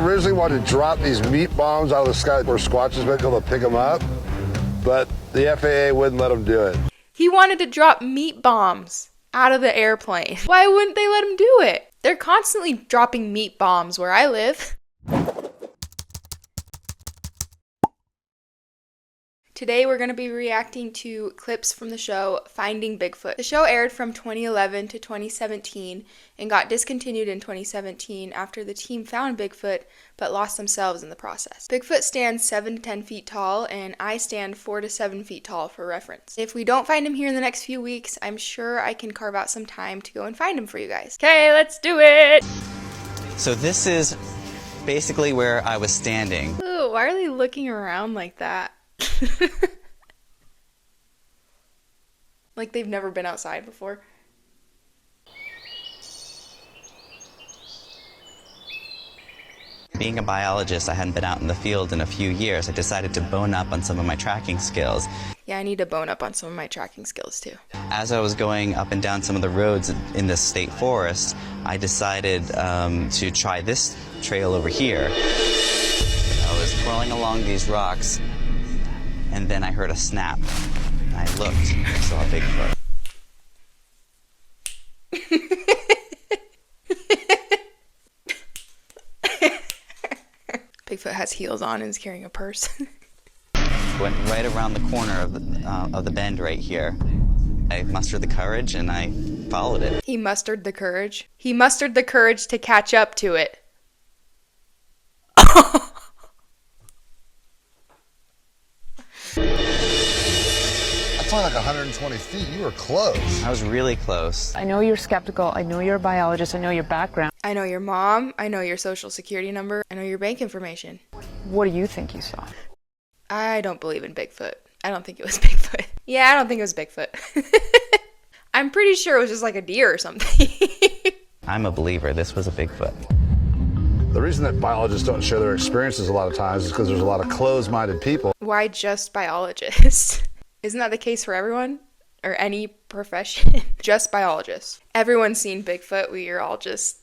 originally wanted to drop these meat bombs out of the sky where Squatch has been able to pick them up, but the FAA wouldn't let him do it. He wanted to drop meat bombs out of the airplane. Why wouldn't they let him do it? They're constantly dropping meat bombs where I live. Today we're going to be reacting to clips from the show Finding Bigfoot. The show aired from 2011 to 2017 and got discontinued in 2017 after the team found Bigfoot but lost themselves in the process. Bigfoot stands 7 to 10 feet tall and I stand 4 to 7 feet tall for reference. If we don't find him here in the next few weeks, I'm sure I can carve out some time to go and find him for you guys. Okay, let's do it! So this is basically where I was standing. Ooh, why are they looking around like that? Like they've never been outside before. Being a biologist, I hadn't been out in the field in a few years. I decided to bone up on some of my tracking skills. Yeah, I need to bone up on some of my tracking skills too. As I was going up and down some of the roads in this state forest, I decided to try this trail over here. I was crawling along these rocks, and then I heard a snap. I looked and saw a Bigfoot. Bigfoot has heels on and is carrying a purse. Went right around the corner of the bend right here. I mustered the courage and I followed it. He mustered the courage. He mustered the courage to catch up to it. That's only like 120 feet. You were close. I was really close. I know you're skeptical. I know you're a biologist. I know your background. I know your mom. I know your social security number. I know your bank information. What do you think you saw? I don't believe in Bigfoot. I don't think it was Bigfoot. Yeah, I don't think it was Bigfoot. I'm pretty sure it was just like a deer or something. I'm a believer. This was a Bigfoot. The reason that biologists don't share their experiences a lot of times is because there's a lot of closed-minded people. Why just biologists? Isn't that the case for everyone? Or any profession? Just biologists. Everyone's seen Bigfoot. We are all just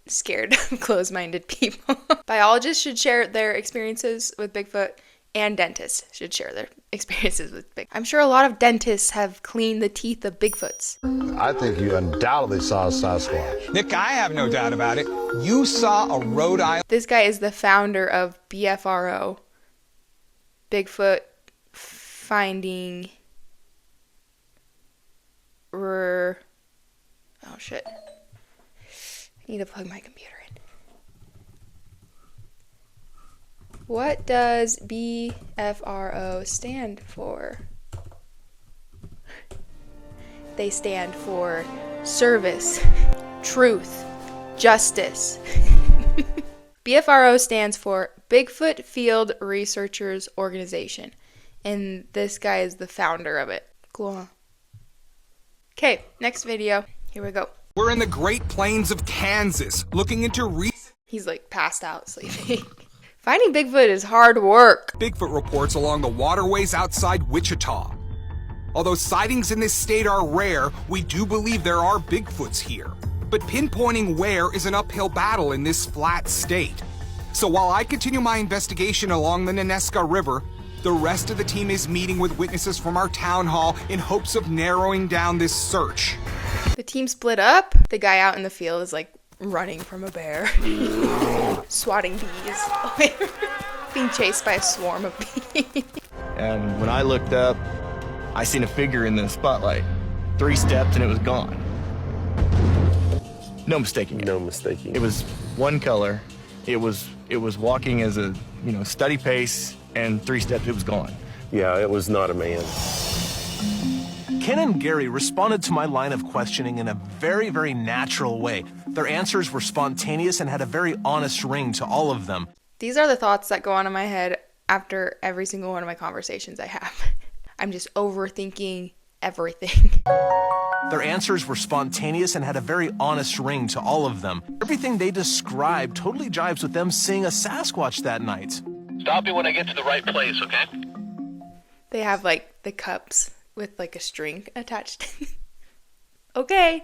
scared of closed-minded people. Biologists should share their experiences with Bigfoot, and dentists should share their experiences with Bigfoot. I'm sure a lot of dentists have cleaned the teeth of Bigfoots. I think you undoubtedly saw a Sasquatch. Nick, I have no doubt about it. You saw a Rhode Island... This guy is the founder of BFRO. Bigfoot Finding... Oh shit. I need to plug my computer in. What does BFRO stand for? They stand for service, truth, justice. BFRO stands for Bigfoot Field Researchers Organization. And this guy is the founder of it. Cool. Okay, next video. Here we go. We're in the Great Plains of Kansas, looking into He's like passed out sleeping. Finding Bigfoot is hard work. Bigfoot reports along the waterways outside Wichita. Although sightings in this state are rare, we do believe there are Bigfoots here. But pinpointing where is an uphill battle in this flat state. So while I continue my investigation along the Neneska River, the rest of the team is meeting with witnesses from our town hall in hopes of narrowing down this search. The team split up. The guy out in the field is like running from a bear. Swatting bees. Being chased by a swarm of bees. And when I looked up, I seen a figure in the spotlight. 3 steps and it was gone. No mistaking it. No mistaking. It was one color. It was walking as a, steady pace, and 3 steps, it was gone. Yeah, it was not a man. Ken and Gary responded to my line of questioning in a very, very natural way. Their answers were spontaneous and had a very honest ring to all of them. These are the thoughts that go on in my head after every single one of my conversations I have. I'm just overthinking everything. Their answers were spontaneous and had a very honest ring to all of them. Everything they described totally jives with them seeing a Sasquatch that night. Stop me when I get to the right place, okay? They have like the cups with like a string attached. Okay.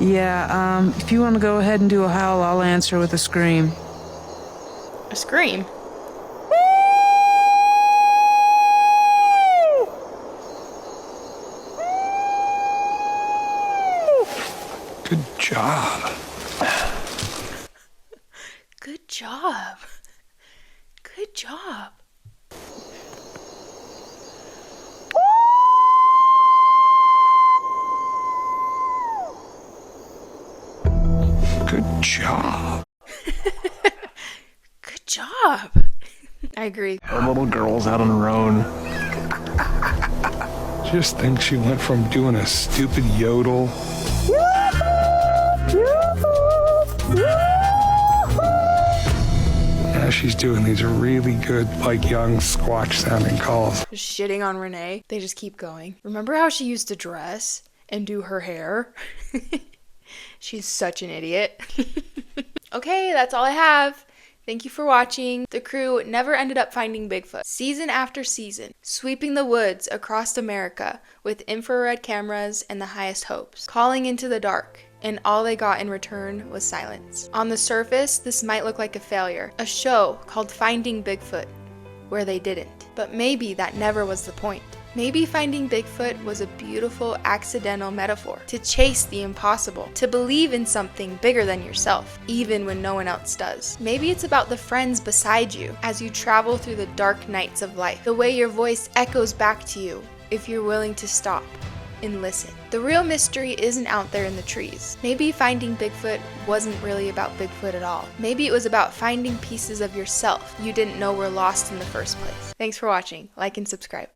Yeah, if you want to go ahead and do a howl, I'll answer with a scream. A scream? Good job. Good job. Good job. Good job. Good job. I agree. Our little girl's out on her own. Just think she went from doing a stupid yodel. Now she's doing these really good, like young squatch sounding calls. Just shitting on Renee. They just keep going. Remember how she used to dress and do her hair? She's such an idiot. Okay, that's all I have. Thank you for watching. The crew never ended up finding Bigfoot. Season after season, sweeping the woods across America with infrared cameras and the highest hopes, calling into the dark, and all they got in return was silence. On the surface, this might look like a failure, a show called Finding Bigfoot, where they didn't. But maybe that never was the point. Maybe finding Bigfoot was a beautiful accidental metaphor to chase the impossible, to believe in something bigger than yourself, even when no one else does. Maybe it's about the friends beside you as you travel through the dark nights of life, the way your voice echoes back to you if you're willing to stop and listen. The real mystery isn't out there in the trees. Maybe finding Bigfoot wasn't really about Bigfoot at all. Maybe it was about finding pieces of yourself you didn't know were lost in the first place. Thanks for watching. Like and subscribe.